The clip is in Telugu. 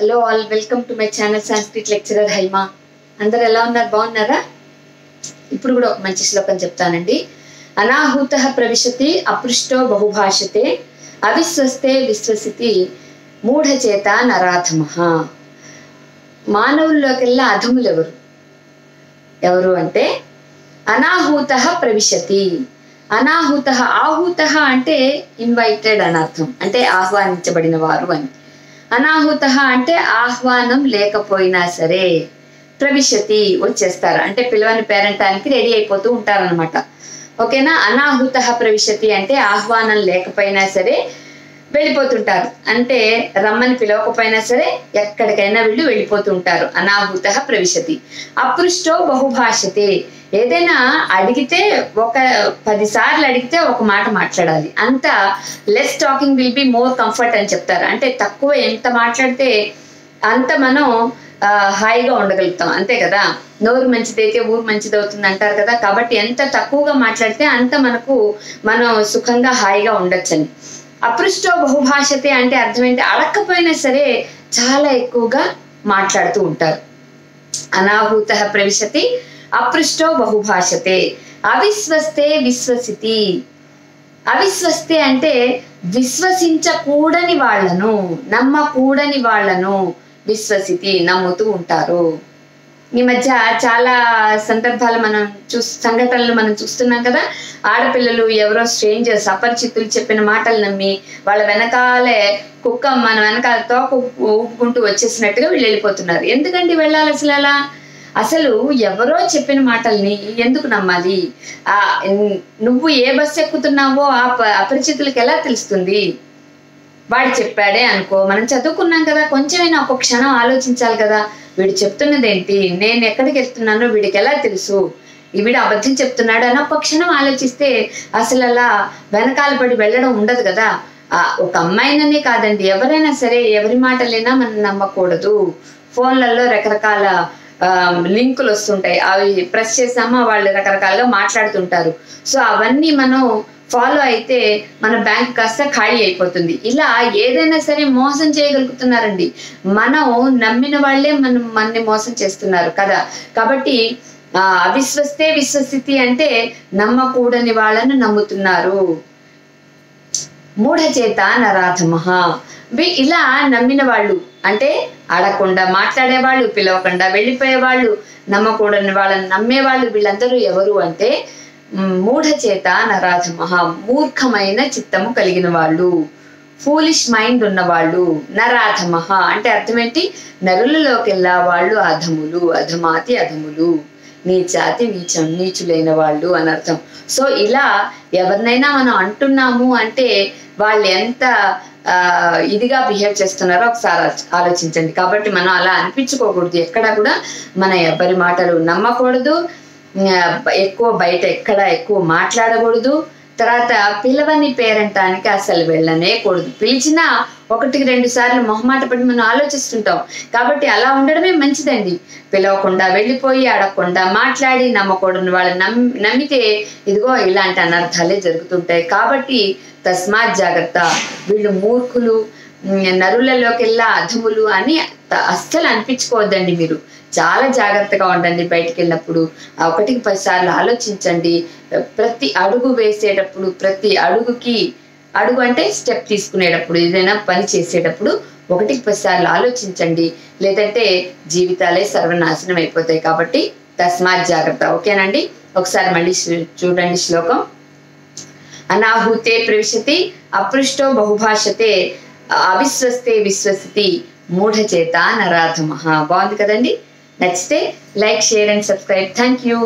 Hello all, welcome to my channel Sanskrit lecturer Haima. అందరు ఎలా ఉన్నారు? బాగున్నారా? ఇప్పుడు కూడా ఒక మంచి శ్లోకం చెప్తానండి. అనాహూతః ప్రవిశతి అపృష్టో బహుభాషతే అవిశ్వస్తే విశ్వసితి మూఢచేత నరాధమః. మానవుల్లోకెల్లా అధములు ఎవరు అంటే అనాహూతః ప్రవిశతి. అనాహూతః, ఆహూతః అంటే ఇన్వైటెడ్ అని అర్థం, అంటే ఆహ్వానించబడిన వారు అని. అనాహూతః అంటే ఆహ్వానం లేకపోయినా సరే ప్రవిశతి వచ్చేస్తారు, అంటే పిలవని పేరంటానికి రెడీ అయిపోతూ ఉంటారనమాట. ఓకేనా? అనాహూతః ప్రవిశతి అంటే ఆహ్వానం లేకపోయినా సరే వెళ్ళిపోతుంటారు, అంటే రమ్మని పిలవకపోయినా సరే ఎక్కడికైనా వెళ్ళిపోతుంటారు. అనాహూతః ప్రవిశతి. అపృష్టో బహుభాషతే. ఏదైనా అడిగితే ఒక 10 సార్లు అడిగితే ఒక మాట మాట్లాడాలి. అంత less talking will be more comfort అని చెప్తారు. అంటే తక్కువ ఎంత మాట్లాడితే అంత మనం హాయిగా ఉండగలుగుతాం, అంతే కదా. నోరు మంచిదైతే ఊరు మంచిది అవుతుంది అంటారు కదా. కాబట్టి ఎంత తక్కువగా మాట్లాడితే అంత మనం సుఖంగా హాయిగా ఉండొచ్చని. అపృష్టో బహుభాషతే అంటే అర్థం ఏంటి? అడక్కపోయినా సరే చాలా ఎక్కువగా మాట్లాడుతూ ఉంటారు. అనాహూతః ప్రవిశతి అపృష్టో బహుభాషతే. అవిశ్వస్తే విశ్వసితి. అవిశ్వస్తే అంటే విశ్వసించకూడని వాళ్లను, నమ్మకూడని వాళ్లను విశ్వసితి నమ్ముతూ ఉంటారు. ఈ మధ్య చాలా సందర్భాలు సంఘటనలు మనం చూస్తున్నాం కదా. ఆడపిల్లలు ఎవరో స్ట్రేంజర్స్, అపరిచితులు చెప్పిన మాటలు నమ్మి వాళ్ళ వెనకాలే కుక్క మన వెనకాల తోక ఊపుకుంటూ వచ్చేసినట్టుగా వీళ్ళు వెళ్ళిపోతున్నారు. ఎందుకండి వెళ్ళాలి అసలు? అసలు ఎవరో చెప్పిన మాటల్ని ఎందుకు నమ్మాలి? నువ్వు ఏ బస్సు ఎక్కుతున్నావో ఆ అపరిచితులకు ఎలా తెలుస్తుంది? వాడు చెప్పాడే అనుకో, మనం చదువుకున్నాం కదా, కొంచెమైనా ఒక క్షణం ఆలోచించాలి కదా. వీడు చెప్తున్నదేంటి, నేను ఎక్కడికి వెళ్తున్నానో వీడికి ఎలా తెలుసు, వీడు అబద్ధం చెప్తున్నాడు అని ఒక క్షణం ఆలోచిస్తే అసలు అలా వెనకాల పడి వెళ్ళడం ఉండదు కదా. ఒక అమ్మాయిననే కాదండి, ఎవరైనా సరే ఎవరి మాటలైనా మనం నమ్మకూడదు. ఫోన్లలో రకరకాల లింకులు వస్తుంటాయి, అవి ప్రెస్ చేసామా వాళ్ళు రకరకాలుగా మాట్లాడుతుంటారు. సో అవన్నీ మనం ఫాలో అయితే మన బ్యాంక్ కాస్త ఖాళీ అయిపోతుంది. ఇలా ఏదైనా సరే మోసం చేయగలుగుతున్నారండి. మనం నమ్మిన వాళ్ళే మనని మోసం చేస్తున్నారు కదా. కాబట్టి అవిశ్వస్తే విశ్వసితి అంటే నమ్మకూడని వాళ్ళను నమ్ముతున్నారు. మూఢచేత నరాధమః. ఇలా నమ్మిన వాళ్ళు అంటే అడగకుండా మాట్లాడేవాళ్ళు, పిలవకుండా వెళ్ళిపోయేవాళ్ళు, నమ్మకూడని వాళ్ళని నమ్మేవాళ్ళు, వీళ్ళందరూ ఎవరు అంటే మూఢచేత నరాధమః. మూర్ఖమైన చిత్తము కలిగిన వాళ్ళు, ఫూలిష్ మైండ్ ఉన్నవాళ్ళు. నరాధమః అంటే అర్థం ఏంటి? నరులలోకెల్లా వాళ్ళు అధములు, అధమాతి అధములు, నీచాతి నీచులైన వాళ్ళు అని అర్థం. సో ఇలా ఎవరినైనా మనం అంటున్నాము అంటే వాళ్ళు ఎంత ఇదిగా బిహేవ్ చేస్తున్నారో ఒకసారి ఆలోచించండి. కాబట్టి మనం అలా అనిపించుకోకూడదు. ఎక్కడా కూడా మన ఎవరి మాటలు నమ్మకూడదు. బయట ఎక్కువ మాట్లాడకూడదు. తర్వాత పిలవని పేరంటానికి అసలు వెళ్ళనేకూడదు. పిలిచినా 1-2 సార్లు మొహమాట పడి మనం ఆలోచిస్తుంటాం. కాబట్టి అలా ఉండడమే మంచిదండి. పిలవకుండా వెళ్ళిపోయి అడగకుండా మాట్లాడి నమ్మకూడని వాళ్ళని నమ్మితే ఇదిగో ఇలాంటి అనర్థాలే జరుగుతుంటాయి. కాబట్టి తస్మాత్ జాగ్రత్త. వీళ్ళు మూర్ఖులు, నరులలోకెల్లా అధములు అని అస్సలు అనిపించుకోవద్దండి. మీరు చాలా జాగ్రత్తగా ఉండండి. బయటికి వెళ్ళినప్పుడు 1-10 సార్లు ఆలోచించండి. ప్రతి అడుగు వేసేటప్పుడు, ప్రతి అడుగు అంటే స్టెప్ తీసుకునేటప్పుడు, ఏదైనా పని చేసేటప్పుడు 1-10 సార్లు ఆలోచించండి. లేదంటే జీవితాలే సర్వనాశనం అయిపోతాయి. కాబట్టి తస్మాత్ జాగ్రత్త. ఓకేనండి? ఒకసారి మళ్ళీ చూడండి శ్లోకం. అనాహూతే ప్రవిశతి అపృష్టో బహుభాషతే అవిశ్వస్తే విశ్వసితి మూఢచేత నరాధమః. బాగుంది కదండి? నచ్చితే like, share and subscribe. Thank you.